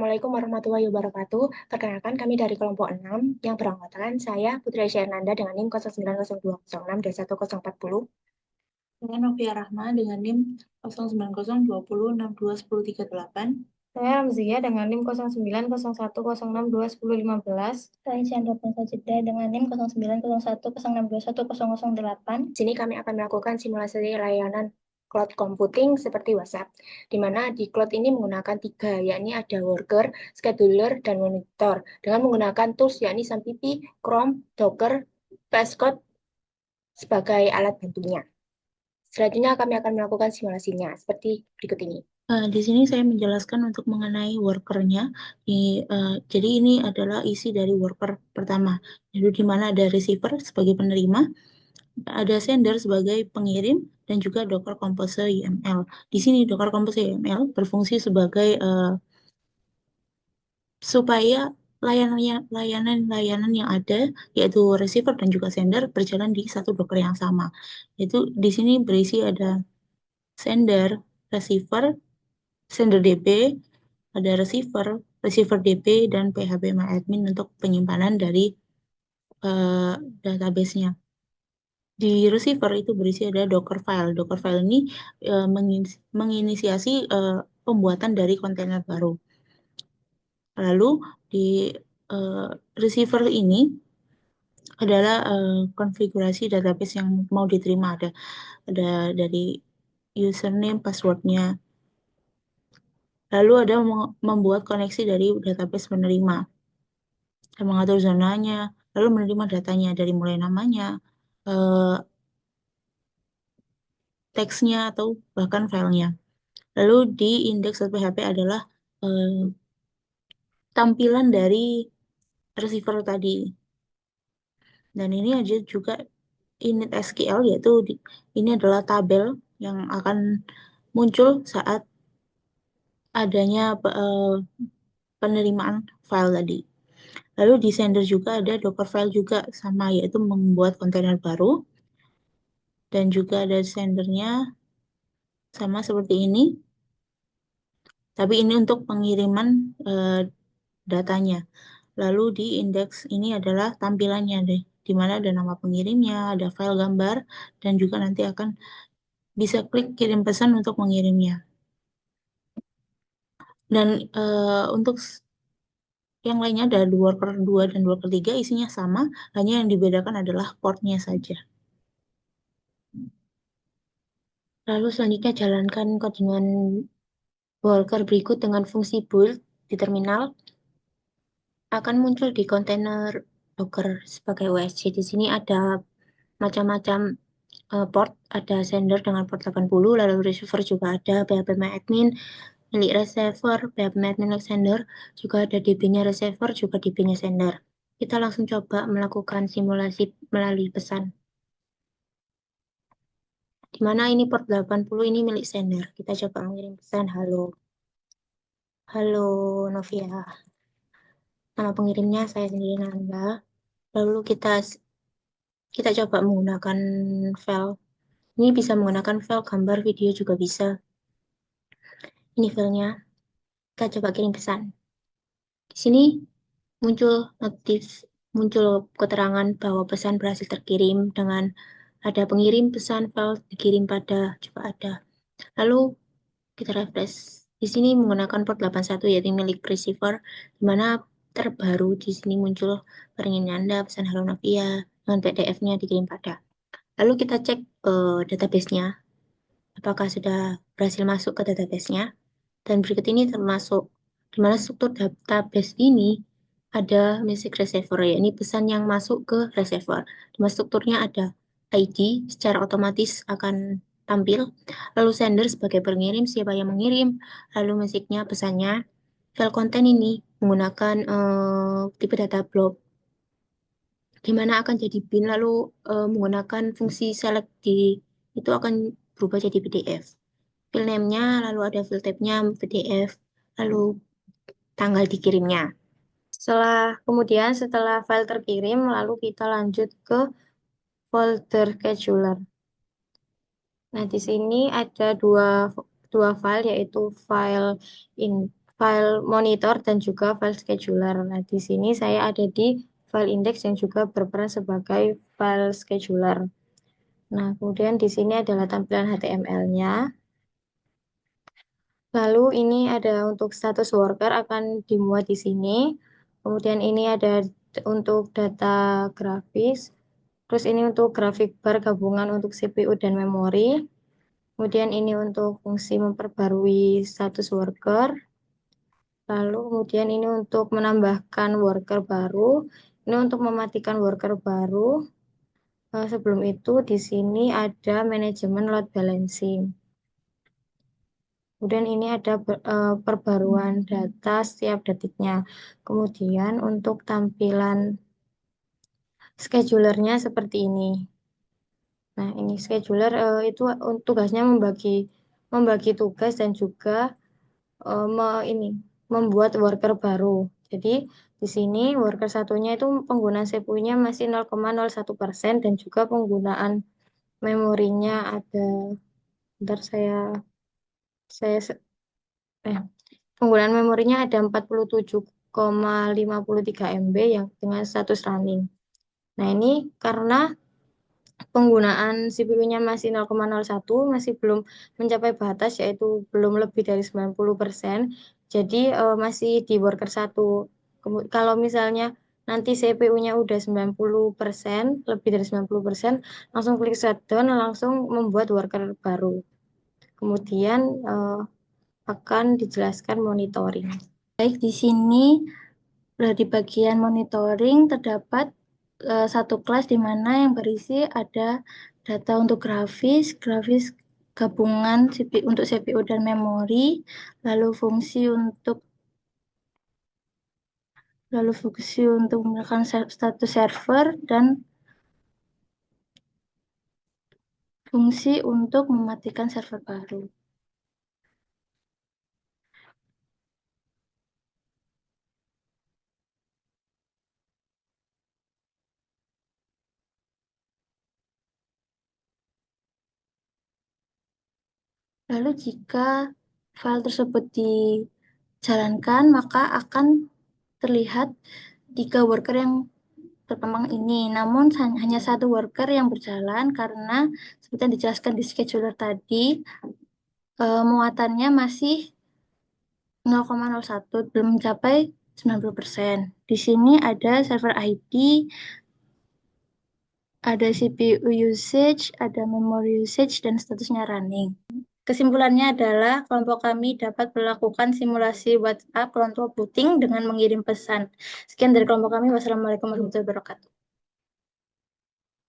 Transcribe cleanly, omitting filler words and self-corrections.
Assalamualaikum warahmatullahi wabarakatuh. Perkenalkan kami dari kelompok 6 yang beranggotakan saya Putri Aisyah dengan NIM 090206-11040. Dengan Novia Rahma dengan NIM 09020621038. Saya Ramzia dengan NIM 090106211015. Saya Chandra Sajida dengan NIM 090106210008. Di sini kami akan melakukan simulasi layanan cloud computing seperti WhatsApp, di mana di cloud ini menggunakan 3, yakni ada worker, scheduler, dan monitor, dengan menggunakan tools yakni SAMPP, Chrome, Docker, VS Code sebagai alat bantunya. Selanjutnya kami akan melakukan simulasinya seperti berikut ini. Di sini saya menjelaskan untuk mengenai workernya. Jadi ini adalah isi dari worker pertama. Jadi di mana ada receiver sebagai penerima, ada sender sebagai pengirim, dan juga Docker Compose YML. Di sini Docker Compose YML berfungsi sebagai supaya layanan-layanan yang ada, yaitu receiver dan juga sender, berjalan di satu Docker yang sama. Itu di sini berisi ada sender, receiver, sender DB, ada receiver, receiver DB, dan phpMyAdmin untuk penyimpanan dari eh, database-nya. Di receiver itu berisi ada Docker file. Docker file ini menginisiasi pembuatan dari kontainer baru. Lalu di eh, receiver ini adalah konfigurasi database yang mau diterima. Ada dari username, passwordnya. Lalu ada membuat koneksi dari database penerima, dan mengatur zonanya, lalu menerima datanya dari mulai namanya, eh, teksnya, atau bahkan filenya. Lalu di index.php adalah eh, tampilan dari receiver tadi. Dan ini aja juga init SQL, yaitu ini adalah tabel yang akan muncul saat adanya penerimaan file tadi. Lalu di sender juga ada Docker file juga sama, yaitu membuat kontainer baru, dan juga ada sendernya sama seperti ini, tapi ini untuk pengiriman datanya. Lalu di indeks ini adalah tampilannya deh, di mana ada nama pengirimnya, ada file gambar, dan juga nanti akan bisa klik kirim pesan untuk mengirimnya. Dan untuk yang lainnya ada worker 2 dan worker 3 isinya sama, hanya yang dibedakan adalah portnya saja. Lalu selanjutnya jalankan codingan worker berikut dengan fungsi build di terminal. Akan muncul di kontainer Docker sebagai USG. Di sini ada macam-macam port, ada sender dengan port 80, lalu receiver juga ada, phpMyAdmin, milik receiver, phpMyAdmin milik sender, juga ada DB-nya receiver, juga DB-nya sender. Kita langsung coba melakukan simulasi melalui pesan. Di mana ini port 80 ini milik sender. Kita coba mengirim pesan, halo. Halo Novia. Nama pengirimnya saya sendiri Nanda. Lalu kita coba menggunakan file. Ini bisa menggunakan file gambar, video juga bisa. Ini filenya. Kita coba kirim pesan. Di sini muncul muncul keterangan bahwa pesan berhasil terkirim dengan ada pengirim pesan file dikirim pada, juga ada. Lalu kita refresh. Di sini menggunakan port 81 yaitu milik receiver, di mana terbaru di sini muncul peringatan Anda pesan Halo Novia dengan PDF-nya dikirim pada. Lalu kita cek database-nya, apakah sudah berhasil masuk ke database-nya. Dan berikut ini termasuk di mana struktur database ini ada message receiver, ya ini pesan yang masuk ke receiver. Di mana strukturnya ada ID secara otomatis akan tampil, lalu sender sebagai pengirim, siapa yang mengirim, lalu message-nya, pesannya, file konten ini menggunakan tipe data blob, di mana akan jadi bin, lalu menggunakan fungsi select di itu akan berubah jadi PDF. File name-nya, lalu ada file type-nya PDF, lalu tanggal dikirimnya. Setelah file terkirim, lalu kita lanjut ke folder scheduler. Nah, di sini ada dua file, yaitu file file monitor dan juga file scheduler. Nah, di sini saya ada di file index yang juga berperan sebagai file scheduler. Nah, kemudian di sini adalah tampilan HTML-nya. Lalu ini ada untuk status worker akan dimuat di sini. Kemudian ini ada untuk data grafis. Terus ini untuk grafik bar gabungan untuk CPU dan memori. Kemudian ini untuk fungsi memperbarui status worker. Lalu kemudian ini untuk menambahkan worker baru. Ini untuk mematikan worker baru. Sebelum itu di sini ada manajemen load balancing. Kemudian ini ada perbaruan data setiap detiknya. Kemudian untuk tampilan schedulernya seperti ini. Nah, ini scheduler itu tugasnya membagi tugas dan juga membuat worker baru. Jadi di sini worker satunya itu penggunaan CPU-nya masih 0,01% dan juga penggunaan memorinya ada, bentar penggunaan memorinya ada 47,53 MB yang dengan status running. Nah, ini karena penggunaan CPU-nya masih 0,01, masih belum mencapai batas, yaitu belum lebih dari 90%, jadi masih di worker 1. Kalau misalnya nanti CPU-nya udah 90%, lebih dari 90%, langsung klik shutdown, langsung membuat worker baru. Kemudian akan dijelaskan monitoring. Baik, di sini di bagian monitoring terdapat satu kelas di mana yang berisi ada data untuk grafis gabungan untuk CPU dan memori, lalu fungsi untuk melakukan status server dan fungsi untuk mematikan server baru. Lalu jika file tersebut dijalankan, maka akan terlihat 3 worker yang berkembang ini. Namun hanya satu worker yang berjalan karena seperti yang dijelaskan di scheduler tadi, muatannya masih 0,01, belum mencapai 90%. Di sini ada server ID, ada CPU usage, ada memory usage, dan statusnya running. Kesimpulannya adalah kelompok kami dapat melakukan simulasi WhatsApp kelompok booting dengan mengirim pesan. Sekian dari kelompok kami. Wassalamualaikum warahmatullahi wabarakatuh.